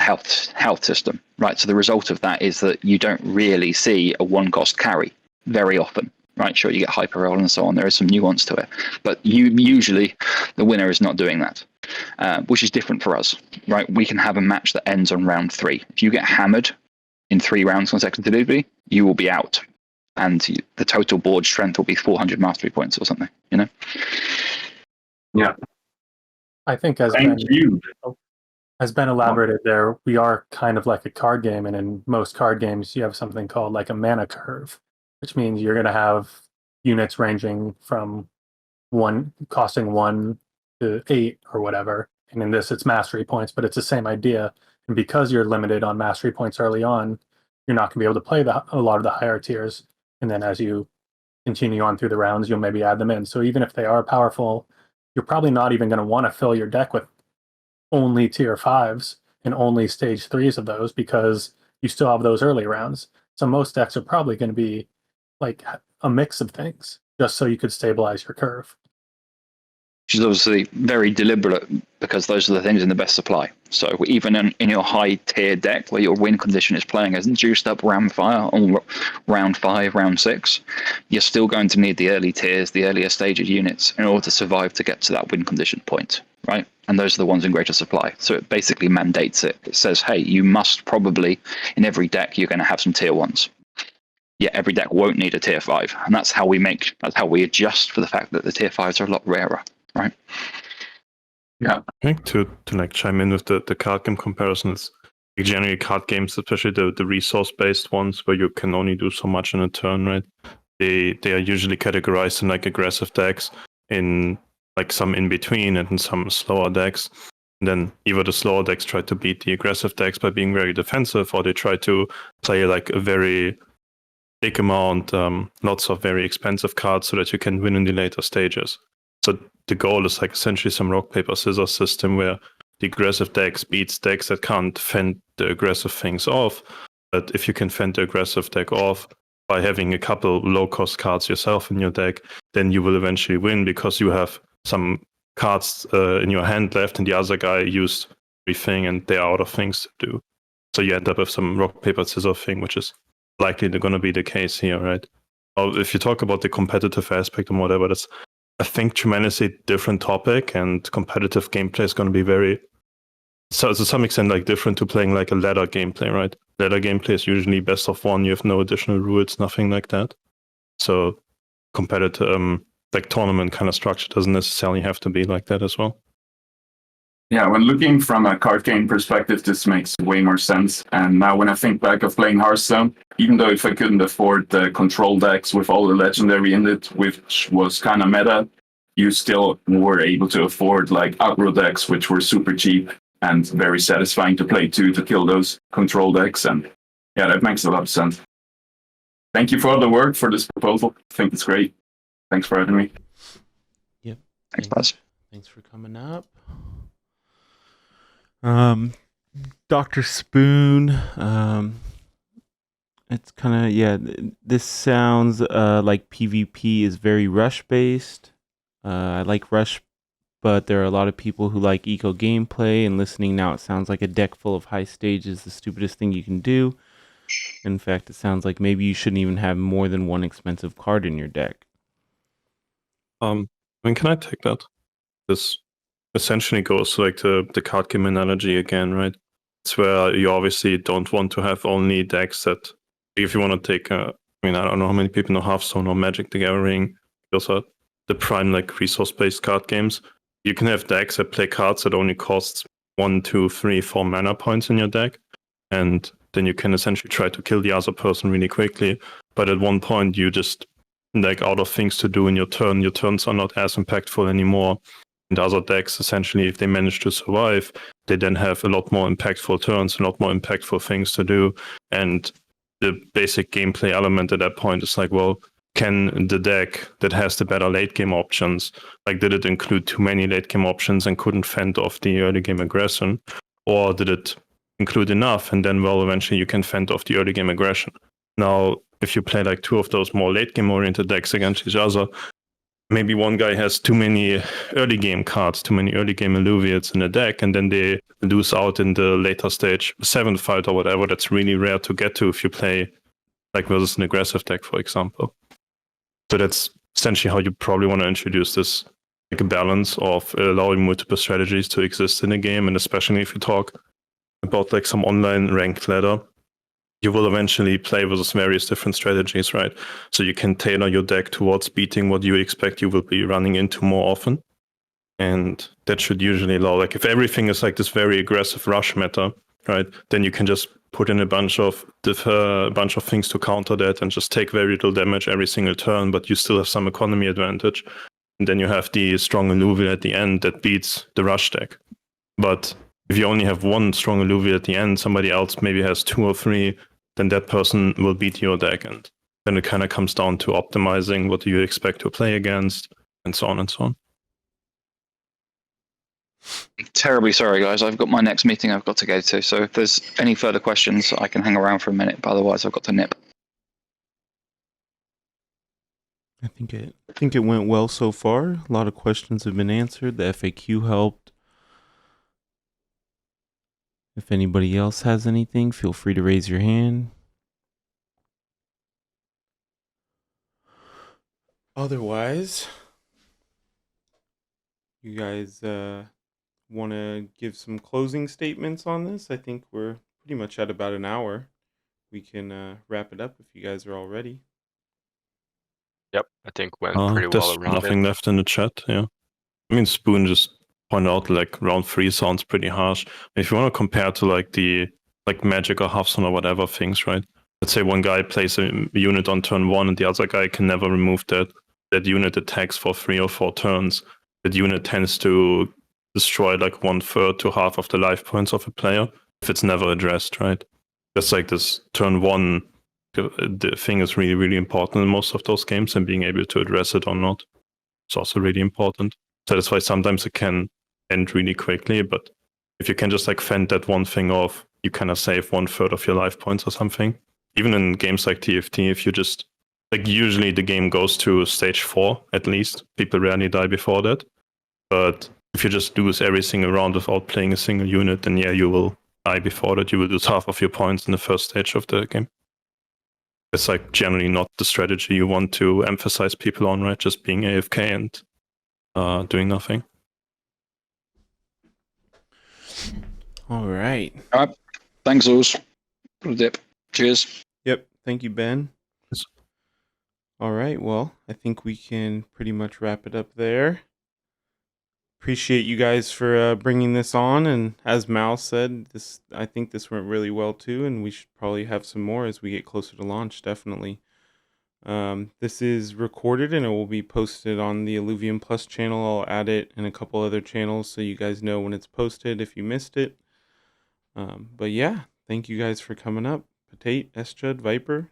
health system, right? So the result of that is that you don't really see a 1-cost carry very often. Right, sure, you get hyper roll and so on. There is some nuance to it, but usually the winner is not doing that, which is different for us. Right, we can have a match that ends on round 3. If you get hammered in 3 rounds consecutively, you will be out, and the total board strength will be 400 mastery points or something. You know. Yeah. I think as Ben elaborated there, we are kind of like a card game, and in most card games, you have something called like a mana curve, which means you're going to have units ranging from costing 1 to 8 or whatever. And in this, it's mastery points, but it's the same idea. And because you're limited on mastery points early on, you're not going to be able to play a lot of the higher tiers. And then as you continue on through the rounds, you'll maybe add them in. So even if they are powerful, you're probably not even going to want to fill your deck with only tier 5s and only stage 3s of those, because you still have those early rounds. So most decks are probably going to be like a mix of things, just so you could stabilize your curve. Which is obviously very deliberate, because those are the things in the best supply. So even in your high tier deck where your win condition is playing isn't juiced up Ramfire on round 5, round 6, you're still going to need the early tiers, the earlier stages units, in order to survive to get to that win condition point, right? And those are the ones in greater supply. So it basically mandates it. It says, hey, you must probably, in every deck, you're going to have some tier 1s. Yet every deck won't need a tier 5. And that's how we adjust for the fact that the tier 5s are a lot rarer, right? Yeah. I think to like chime in with the card game comparisons, generally card games, especially the resource based ones where you can only do so much in a turn, right? They are usually categorized in like aggressive decks, in like some in between, and in some slower decks. And then either the slower decks try to beat the aggressive decks by being very defensive, or they try to play like a very big amount, lots of very expensive cards so that you can win in the later stages. So the goal is like essentially some rock, paper, scissors system where the aggressive decks beats decks that can't fend the aggressive things off. But if you can fend the aggressive deck off by having a couple low-cost cards yourself in your deck, then you will eventually win, because you have some cards in your hand left and the other guy used everything and they're out of things to do. So you end up with some rock, paper, scissors thing, which is likely going to be the case here, right? If you talk about the competitive aspect and whatever, that's, I think, tremendously different topic, and competitive gameplay is going to be very, so to some extent, like different to playing like a ladder gameplay, right? Ladder gameplay is usually best of 1. You have no additional rules, nothing like that. So competitive, like tournament kind of structure doesn't necessarily have to be like that as well. Yeah, when looking from a card game perspective, this makes way more sense. And now when I think back of playing Hearthstone, even though if I couldn't afford the control decks with all the legendary in it, which was kind of meta, you still were able to afford like aggro decks, which were super cheap and very satisfying to play to kill those control decks. And yeah, that makes a lot of sense. Thank you for all the work for this proposal. I think it's great. Thanks for having me. Yep. Thanks, Buzz. Thanks for coming up. Dr. Spoon, it's kind of, yeah, this sounds like PvP is very rush based. I like rush, but there are a lot of people who like eco gameplay, and listening now, it sounds like a deck full of high stage is the stupidest thing you can do. In fact, it sounds like maybe you shouldn't even have more than one expensive card in your deck. Can I take that? This essentially goes to like the card game analogy again, right? It's where you obviously don't want to have only decks that, if you want to take, I don't know how many people know Hearthstone or Magic the Gathering, those are the prime like resource-based card games. You can have decks that play cards that only cost 1, 2, 3, 4 mana points in your deck, and then you can essentially try to kill the other person really quickly. But at one point, you just like out of things to do in your turn. Your turns are not as impactful anymore. And other decks, essentially, if they manage to survive, they then have a lot more impactful turns, a lot more impactful things to do. And the basic gameplay element at that point is like, well, can the deck that has the better late game options, like did it include too many late game options and couldn't fend off the early game aggression? Or did it include enough, and then, well, eventually you can fend off the early game aggression? Now, if you play like 2 of those more late game oriented decks against each other, maybe one guy has too many early game cards, too many early game Illuvials in the deck, and then they lose out in the later stage 7th fight or whatever. That's really rare to get to if you play like versus an aggressive deck, for example. So that's essentially how you probably want to introduce this, like a balance of allowing multiple strategies to exist in a game, and especially if you talk about like some online ranked ladder, you will eventually play with various different strategies, right? So you can tailor your deck towards beating what you expect you will be running into more often. And that should usually allow, like if everything is like this very aggressive rush meta, right, then you can just put in a bunch of things to counter that and just take very little damage every single turn, but you still have some economy advantage. And then you have the strong Illuvial at the end that beats the rush deck. But if you only have one strong Illuvial at the end, somebody else maybe has 2 or 3, then that person will beat your deck. And then it kind of comes down to optimizing what do you expect to play against, and so on and so on. Terribly sorry, guys. I've got my next meeting I've got to go to. So if there's any further questions, I can hang around for a minute. But otherwise, I've got to nip. I think it went well so far. A lot of questions have been answered. The FAQ helped. If anybody else has anything, feel free to raise your hand. Otherwise, you guys want to give some closing statements on this? I think we're pretty much at about an hour. We can wrap it up if you guys are all ready. Yep, I think went pretty well There's around nothing it. left in the chat, yeah. I mean, Spoon just pointed out like round 3 sounds pretty harsh. If you want to compare to like the Magic or Hearthstone or whatever things, right? Let's say one guy plays a unit on turn 1 and the other guy can never remove that unit attacks for 3 or 4 turns. That unit tends to destroy like 1/3 to half of the life points of a player if it's never addressed, right? That's like this turn 1 the thing is really, really important in most of those games, and being able to address it or not is also really important. So that's why sometimes it can end really quickly, but if you can just like fend that one thing off, you kind of save 1/3 of your life points or something. Even in games like TFT, if you just like, usually the game goes to stage 4 at least. People rarely die before that. But if you just lose every single round without playing a single unit, then yeah, you will die before that. You will lose half of your points in the first stage of the game. It's like generally not the strategy you want to emphasize people on, right? Just being AFK and doing nothing. All right. All right. Thanks, Oz. For the dip. Cheers. Yep. Thank you, Ben. Yes. All right. Well, I think we can pretty much wrap it up there. Appreciate you guys for bringing this on, and as Mal said, I think this went really well too, and we should probably have some more as we get closer to launch. Definitely. This is recorded and it will be posted on the Illuvium Plus channel. I'll add it in a couple other channels so you guys know when it's posted if you missed it. But yeah, thank you guys for coming up. Patate, Esjud, Viper.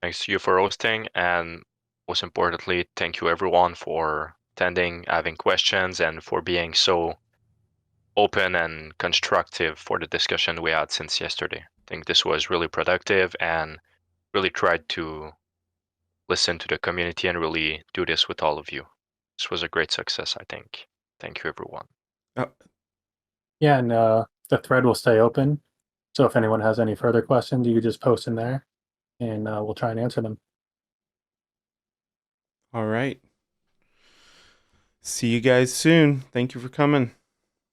Thanks to you for hosting, and most importantly, thank you everyone for attending, having questions, and for being so open and constructive for the discussion we had since yesterday. I think this was really productive and really tried to listen to the community and really do this with all of you. This was a great success, I think. Thank you, everyone. Yeah, and the thread will stay open. So if anyone has any further questions, you can just post in there, and we'll try and answer them. All right. See you guys soon. Thank you for coming.